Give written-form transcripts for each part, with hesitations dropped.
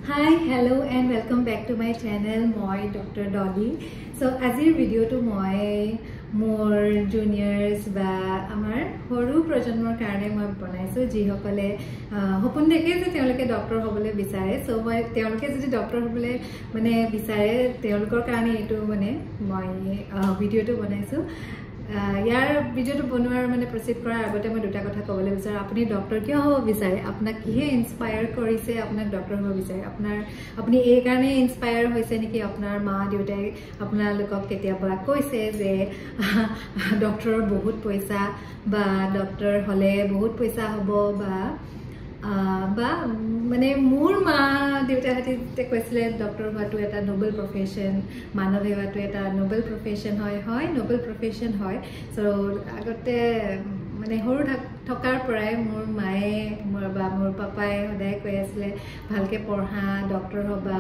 Hi, hello and welcome back to my channel Moi Dr. Dolly. So azir video to moi more juniors ba amar horu projonmor karone moi banaisu ji hokale hopun dekhe je teoloke doctor hobole bisare so moi teoloke jodi doctor hobole mane bisare teolokor karone etu mane moi video to banaisu यार video तो बनवार माने proceed কৰাৰ আগতে মই দুটা কথা ক'বলৈ বিচাৰো আপুনি ডক্টৰ কিয় হ'ব বিচাৰে আপোনাক কিহে ইনস্পায়াৰ কৰিছে আপোনাক ডক্টৰ হ'ব বিচাৰে আপুনি এই কাৰণে ইনস্পায়াৰ হৈছে নেকি আপোনাৰ মা দেউতাই আপোনালোকক কেতিয়াবা কৈছে যে ডক্টৰৰ বহুত পইচা বা ডক্টৰ হলে বহুত পইচা হ'ব বা মানে মোৰ মা দেউতা হাতে কৈছিলে ডক্টৰ হোৱাটো এটা নোবেল প্ৰফেশন মানৱ সেৱাটো এটা নোবেল প্ৰফেশন হয় নোবেল প্ৰফেশন হয় সো আগতে মানে হৰু থকাৰ পৰাই মোৰ মায়ে মোৰ পাপাই সদায় কৈ আছিল ভালকে পঢ়া ডক্টৰ হবা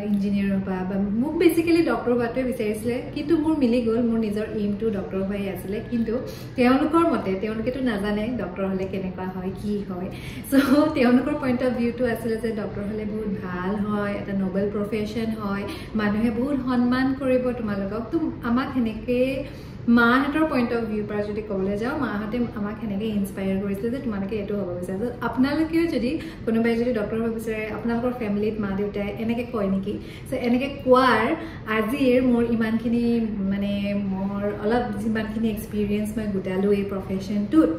ইঞ্জিনিয়াৰ হবা বা মোক বেসিক্যালি ডক্টৰ হোৱাটো বিচাৰিছিল কিন্তু মোৰ মিলি গল মোৰ নিজৰ এইম টু ডক্টৰ হৈ আছিল কিন্তু তেওঁলোকৰ মতে তেওঁলোকেটো নাজানে ডক্টৰ হলে কেনেকুৱা হয় কি হয় সো তেওঁলোকৰ পইণ্ট অফ ভিউ টো আছিল যে ডক্টৰ হলে বহুত ভাল হয় এটা নোবেল প্ৰফেশন হয় মানুহে বহুত সন্মান কৰিব তোমালোকক তো আমাক হেনেকে মাহঁতৰ পইণ্ট অফ ভিউ পৰা যদি ক'বলৈ যাও মাহঁতে আমাক হেনেকে ইনস্পায়াৰ কৰিছিল যে তোমালোকে এটো হ'ব বিচাৰে আপোনালোকেও যদি কোনোবাই যদি ডক্টৰ হ'ব বিচাৰে আপোনালোকৰ ফ্যামিলিত মা দেউতাই এনেকে কয় নেকি সো এনেকে কোৱাৰ আজিৰ মোৰ ইমানখিনি মানে মোৰ অলপ যিমানখিনি এক্সপেৰিয়েন্স মই গুটালো এই প্ৰফেশনটোত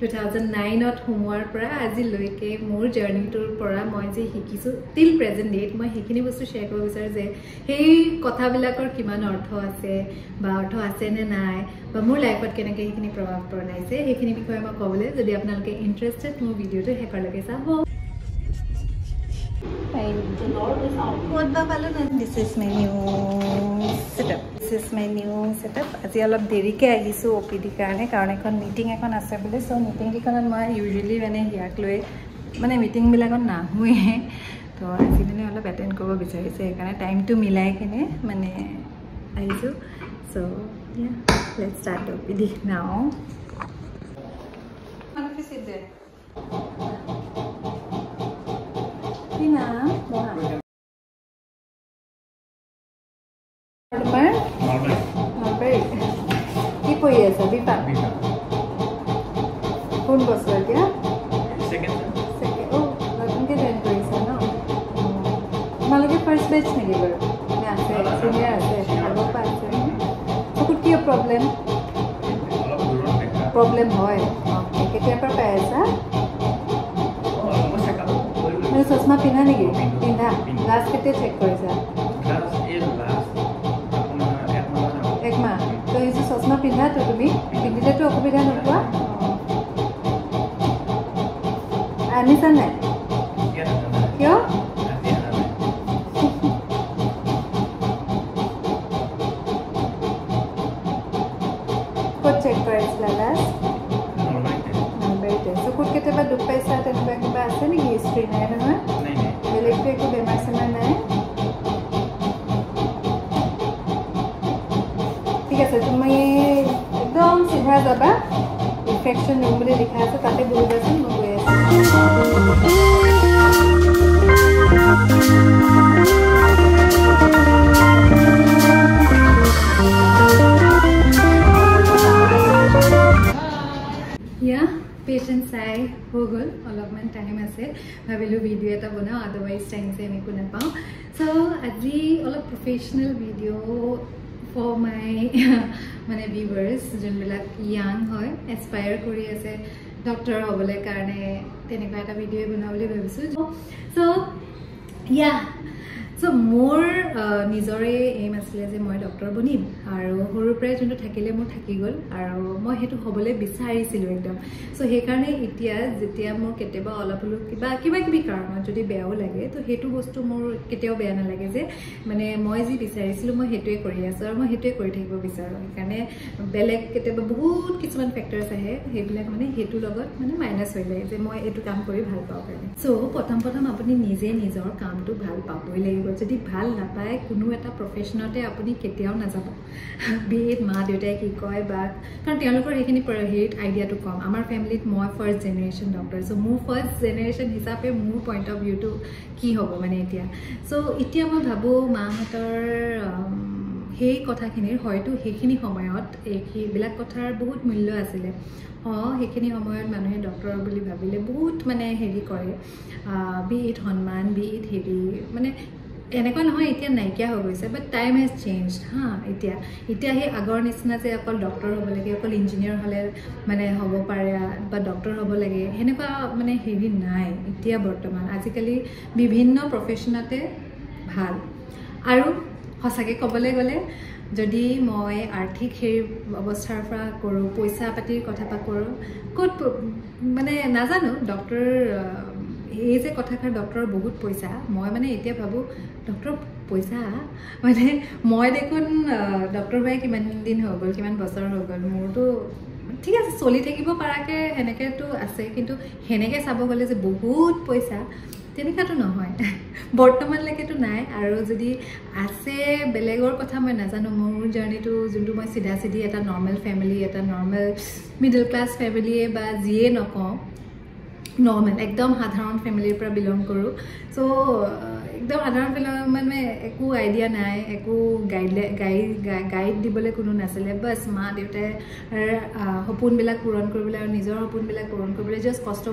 2009 ত সোমোৱাৰ পৰা আজি লৈকে মোৰ জাৰ্নিটোৰ পৰা মই যে শিকিছো টিল প্ৰেজেন্ট ডেট মই সেইখিনি বস্তু শেয়াৰ কৰিব বিচাৰো যে সেই কথাবিলাকৰ কিমান অৰ্থ আছে বা অৰ্থ আছে নে নাই বা মোৰ লাইফত কেনেকৈ সেইখিনি প্ৰভাৱ পেলাইছে সেইখিনি বিষয়ে মই ক'বলৈ যদি আপোনালোকে ইন্টাৰেষ্টেড মোৰ ভিডিওটো শেষলৈকে চাব This is my new setup. আজি অলপ দেৰিকে আহিছো ওপিডি কাৰণে কাৰণ এখন মিটিং এখন আছে বুলি সো মিটিং কিখনত মই ইউজুৱেলি মানে হিয়াক লৈ মানে মিটিং বিলাকত নাহুৱে তো আজি মানে অলপ এটেন্ড কৰিব বিচাৰিছে সেইকাৰণে টাইমটো মিলাই কিনে মানে আহিছো so yeah let's start OPD now Mana sit there Tina Normal কি পঢ়ি আছে বিপা কোন বছৰ এতিয়া সেকেন্ড ও নতুনকে জয়েন কৰিছে ন তোমালোকে ফাৰ্স্ট বেচ নেকি বাৰু নে আছে সিনিয়ৰ আছে আগৰ পৰা আছে কি প্ৰবলেম হয় কেতিয়াৰ পৰা পাই আছা মানে চশমা পিন্ধা নেকি পিন্ধা লাষ্ট কেতিয়া চেক কৰিছা একমাহ তো এই যে চশমা পিন্ধাটো তুমি পিন্ধিলেতো অসুবিধা নোপোৱা আনিছা নাই কিয় চেক কৰাইছিলা লাষ্ট নলবাৰীতে চকুত কেতিয়াবা দুখ পাইছা তেনেকুৱা কিবা আছে নেকি হিষ্ট্ৰী নাই নহয় বেলেগটো একো বেমাৰ চেমাৰ নাই ঠিক আছে তুমি একদম চিধা যাবা ইনফেকশ্যন ৰুম বুলি লিখা আছে তাতে বহিবাচোন মই গৈ আছো पेशेंट चाय हो गल अलपमान टाइम আছে ভাবিলো ভিডিও এটা বনাও আদারওয়াইজ টাইম সে আমি কোনে পাও সো আজি অলপ প্রফেশনাল ভিডিও ফর মাই মানে ভিউয়ার্স যোনবিলাক ইয়াং হয় এসপায়ার কৰি আছে ডক্টৰ হ'বলৈ কাৰণে তেনেকুৱা এটা ভিডিও বনাবলৈ ভাবিছো সো ইয়া সো মোৰ নিজৰে এইম আছিল যে মই ডক্টৰ বনিম আৰু সৰুৰ পৰাই যোনটো থাকিলে মোৰ থাকি গল আৰু মই হেতু হ'বলৈ বিচাৰিছিলো একদম সো সেই কাৰণে এতিয়া যেতিয়া মোৰ কেতিয়াবা অলপ হলো কিবা কিবি কাৰণত যদি বেয়াও লাগে তো হেতু বস্তু মোৰ কেতিয়াও বেয়া নালাগে যে মানে মই যি বিচাৰিছিলো মই হেতুৱে কৰি আছো আৰু মই হেতুৱে কৰি থাকিব বিচাৰো সেইকাৰণে বেলেগ কেতিয়াবা বহুত কিছুমান ফেক্টৰছ আহে সেইবিলাক মানে হেতু লগত মানে মাইনাস হৈ যায় যে মই এটো কাম কৰি ভাল পাওঁ কাৰণে সো প্ৰথম আপুনি নিজে নিজৰ কামটো ভাল পাবই লাগিব যদি ভাল নাপায় কোনো এটা প্ৰফেশ্যনতে আপুনি কেতিয়াও নাযাব বিএড মা দেউতাই কি কয় বা কাৰণ তেওঁলোকৰ এইখিনি হেৰিত আইডিয়াটো কম আমাৰ ফেমিলিত মই ফাৰ্ষ্ট জেনেৰেশ্যন ডক্টৰ চ' মোৰ ফাৰ্ষ্ট জেনেৰেশ্যন হিচাপে মোৰ পইণ্ট অফ ভিউটো কি হ'ব মানে এতিয়া চ' এতিয়া মই ভাবোঁ মাহঁতৰ সেই কথাখিনিৰ হয়তো সেইখিনি সময়ত এইবিলাক কথাৰ বহুত মূল্য আছিলে সেইখিনি সময়ত মানুহে ডক্টৰ বুলি ভাবিলে বহুত মানে হেৰি কৰে বিএড সন্মান বিএড হেৰি মানে এনেকুৱা নহয় এতিয়া নাইকিয়া হৈ গৈছে বাট টাইম হেজ চেঞ্জ এতিয়া সেই আগৰ নিচিনা যে অকল ডক্টৰ হ'ব লাগে অকল ইঞ্জিনিয়াৰ হ'লে মানে হ'ব পাৰে বা ডক্টৰ হ'ব লাগে সেনেকুৱা মানে হেৰি নাই এতিয়া বৰ্তমান আজিকালি বিভিন্ন প্ৰফেশ্যনতে ভাল আৰু সঁচাকৈ ক'বলৈ গ'লে যদি মই আৰ্থিক হেৰি অৱস্থাৰ পৰা কৰোঁ পইচা পাতিৰ কথা পৰা কৰোঁ ক'ত মানে নাজানো ডক্টৰ এই যে কথাষাৰ ডক্টৰৰ বহুত পইচা মই মানে এতিয়া ভাবোঁ ডক্টৰ পইচা মানে মই দেখোন ডক্টৰ হোৱাই কিমান দিন হৈ গ'ল কিমান বছৰ হৈ গ'ল মোৰতো ঠিক আছে চলি থাকিব পৰাকৈ সেনেকৈতো আছে কিন্তু সেনেকৈ চাব গ'লে যে বহুত পইচা তেনেকুৱাটো নহয় বৰ্তমানলৈকেতো নাই আৰু যদি আছে বেলেগৰ কথা মই নাজানো মোৰ জাৰ্ণিটো যোনটো মই চিধা চিধি এটা নৰ্মেল ফেমিলি এটা নৰ্মেল মিডল ক্লাছ ফেমিলিয়ে বা যিয়ে নকওঁ নৰ্মেল একদম সাধাৰণ ফেমিলিৰ পৰা বিলং কৰোঁ চ' একদম সাধাৰণ মানে একো আইডিয়া নাই একো গাইড দিবলৈ কোনো নাছিলে বাছ মা দেউতাই সপোনবিলাক পূৰণ কৰিবলৈ আৰু নিজৰ সপোনবিলাক পূৰণ কৰিবলৈ জাষ্ট কষ্ট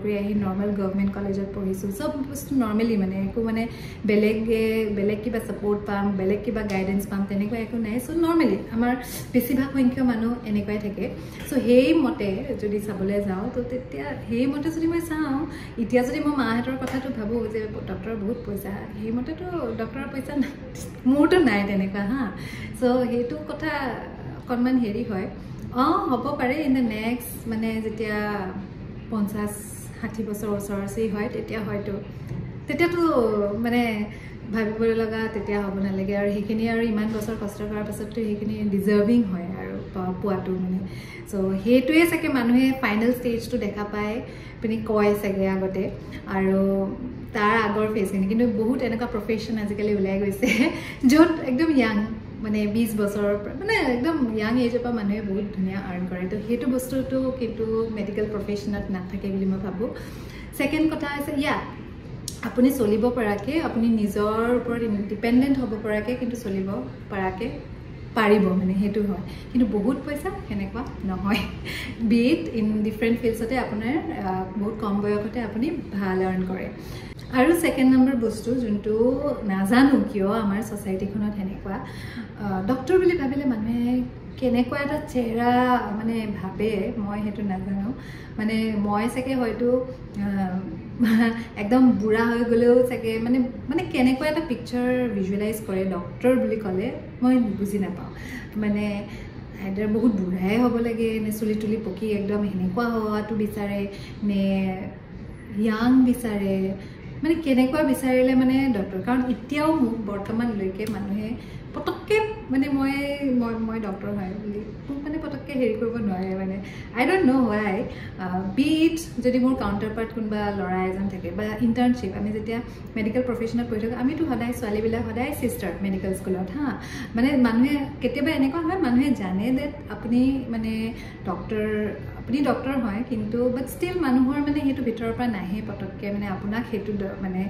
কৰি আহি নৰ্মেল গভৰ্ণমেণ্ট কলেজত পঢ়িছোঁ চব বস্তু নৰ্মেলি মানে একো মানে বেলেগ কিবা ছাপৰ্ট পাম বেলেগ কিবা গাইডেঞ্চ পাম তেনেকুৱা একো নাই চ' নৰ্মেলি আমাৰ বেছিভাগ সংখ্যক মানুহ এনেকুৱাই থাকে চ' সেইমতে যদি চাবলৈ যাওঁ তো তেতিয়া সেইমতে যদি মই চাওঁ এতিয়া যদি মই মাহঁতৰ কথাটো ভাবোঁ যে ডক্টৰৰ বহুত পইচা সেইমতেতো ডক্টৰৰ পইচা মোৰতো নাই তেনেকুৱা চ' সেইটো কথা অকণমান হেৰি হয় হ'ব পাৰে ইন দ্য নেক্সট মানে যেতিয়া 50-60 বছৰ ওচৰ হয় তেতিয়াতো মানে ভাবিবলৈ লগা তেতিয়া হ'ব নালাগে আৰু সেইখিনি আৰু ইমান বছৰ কষ্ট কৰাৰ পাছততো সেইখিনি ডিজাৰ্ভিং হয় আৰু পোৱাটো মানে চ' সেইটোৱে চাগে মানুহে ফাইনেল ষ্টেজটো দেখা পায় আপুনি কয় চাগে আগতে আৰু তাৰ আগৰ ফেজখিনি কিন্তু বহুত এনেকুৱা প্ৰফেশ্যন আজিকালি ওলাই গৈছে য'ত একদম য়াং মানে 20 বছৰৰ মানে একদম য়াং এজৰ পৰা মানুহে বহুত ধুনীয়া আৰ্ণ কৰে তো সেইটো বস্তুটো কিন্তু মেডিকেল প্ৰফেশ্যনত নাথাকে বুলি মই ভাবোঁ ছেকেণ্ড কথা হৈছে আপুনি চলিব পৰাকৈ আপুনি নিজৰ ওপৰত ডিপেণ্ডেণ্ট হ'ব পৰাকৈ কিন্তু চলিব পৰাকৈ পাৰিব মানে সেইটো হয় কিন্তু বহুত পইচা সেনেকুৱা নহয় বিএড ইন ডিফাৰেণ্ট ফিল্ডছতে আপোনাৰ বহুত কম বয়সতে আপুনি ভাল আৰ্ণ কৰে আৰু ছেকেণ্ড নম্বৰ বস্তু যোনটো নাজানো কিয় আমাৰ ছ'চাইটিখনত সেনেকুৱা ডক্টৰ বুলি ভাবিলে মানুহে কেনেকুৱা এটা চেহেৰা মানে ভাবে মই সেইটো নাজানো মানে মই চাগে হয়তো একদম বুঢ়া হৈ গ'লেও চাগে মানে কেনেকুৱা এটা পিকচাৰ ভিজুৱেলাইজ কৰে ডক্টৰ বুলি ক'লে মই বুজি নাপাওঁ মানে আইদাৰ বহুত বুঢ়াই হ'ব লাগে নে চুলি তুলি পকি একদম সেনেকুৱা হোৱাটো বিচাৰে নে য়াং বিচাৰে মানে কেনেকুৱা বিচাৰিলে মানে ডক্টৰ কাৰণ এতিয়াও মোক বৰ্তমানলৈকে মানুহে পটককৈ মানে মই ডক্টৰ হয় বুলি মোক মানে পটককৈ হেৰি কৰিব নোৱাৰে মানে আই ডণ্ট ন' ৱাই বিএড যদি মোৰ কাউণ্টাৰ পাৰ্ট কোনোবা ল'ৰা এজন থাকে বা ইণ্টাৰ্ণশ্বিপ আমি যেতিয়া মেডিকেল প্ৰফেশ্যনত পঢ়ি থাকোঁ আমিতো সদায় ছোৱালীবিলাক সদায় চিষ্টাৰ মেডিকেল স্কুলত মানে মানুহে কেতিয়াবা এনেকুৱা হয় মানুহে জানে ডেট আপুনি মানে আপুনি ডক্টৰ হয় কিন্তু বাট ষ্টিল মানুহৰ মানে সেইটো ভিতৰৰ পৰা নাহে পটককৈ মানে আপোনাক সেইটো মানে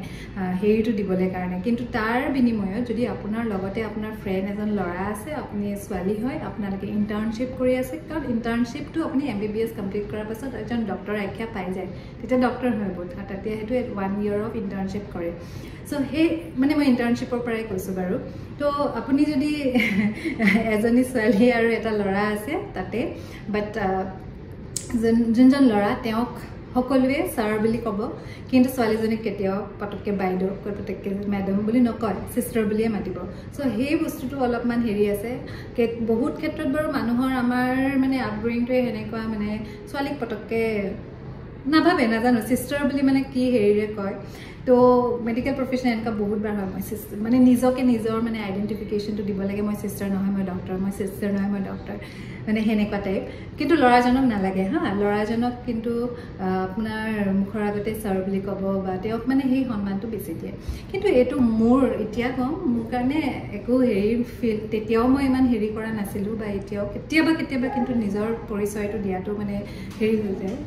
হেৰিটো দিবলৈ কাৰণে কিন্তু তাৰ বিনিময়ত যদি আপোনাৰ লগতে আপোনাৰ ফ্ৰেণ্ড এজন ল'ৰা আছে আপুনি ছোৱালী হয় আপোনালোকে ইণ্টাৰ্ণশ্বিপ কৰি আছে কাৰণ ইণ্টাৰ্ণশ্বিপটো আপুনি MBBS কমপ্লিট কৰাৰ পাছত এজন ডক্টৰ আখ্যা পাই যায় তেতিয়া ডক্টৰ হয় বোধ তেতিয়া সেইটো 1 year অফ ইণ্টাৰ্ণশ্বিপ কৰে চ' সেই মানে মই ইণ্টাৰ্ণশ্বিপৰ পৰাই কৈছোঁ বাৰু তো আপুনি যদি এজনী ছোৱালী আৰু এটা ল'ৰা আছে তাতে বাট যোনজন ল'ৰা তেওঁক সকলোৱে ছাৰ বুলি ক'ব কিন্তু ছোৱালীজনীক কেতিয়াও পটককৈ বাইদেউ পটককৈ মেডাম বুলি নকয় চিষ্টাৰ বুলিয়ে মাতিব চ' সেই বস্তুটো অলপমান হেৰি আছে বহুত ক্ষেত্ৰত বাৰু মানুহৰ আমাৰ মানে আপব্ৰিংটোৱে সেনেকুৱা মানে ছোৱালীক পটককৈ নাভাবে নাজানো চিষ্টাৰ বুলি মানে কি হেৰিৰে কয় তো মেডিকেল প্ৰফেশ্যন এনেকুৱা বহুতবাৰ হয় মই চিষ্টাৰ মানে নিজকে নিজৰ মানে আইডেণ্টিফিকেশ্যনটো দিব লাগে মই চিষ্টাৰ নহয় মই ডক্টৰ মই চিষ্টাৰ নহয় মই ডক্টৰ মানে সেনেকুৱা টাইপ কিন্তু ল'ৰাজনক নালাগে হা ল'ৰাজনক কিন্তু আপোনাৰ মুখৰ আগতে ছাৰ বুলি ক'ব বা তেওঁক মানে সেই সন্মানটো বেছি দিয়ে কিন্তু এইটো মোৰ এতিয়া কম মোৰ কাৰণে একো হেৰি ফিল তেতিয়াও মই ইমান হেৰি কৰা নাছিলোঁ বা এতিয়াও কেতিয়াবা কিন্তু নিজৰ পৰিচয়টো দিয়াটো মানে হেৰি হৈ যায়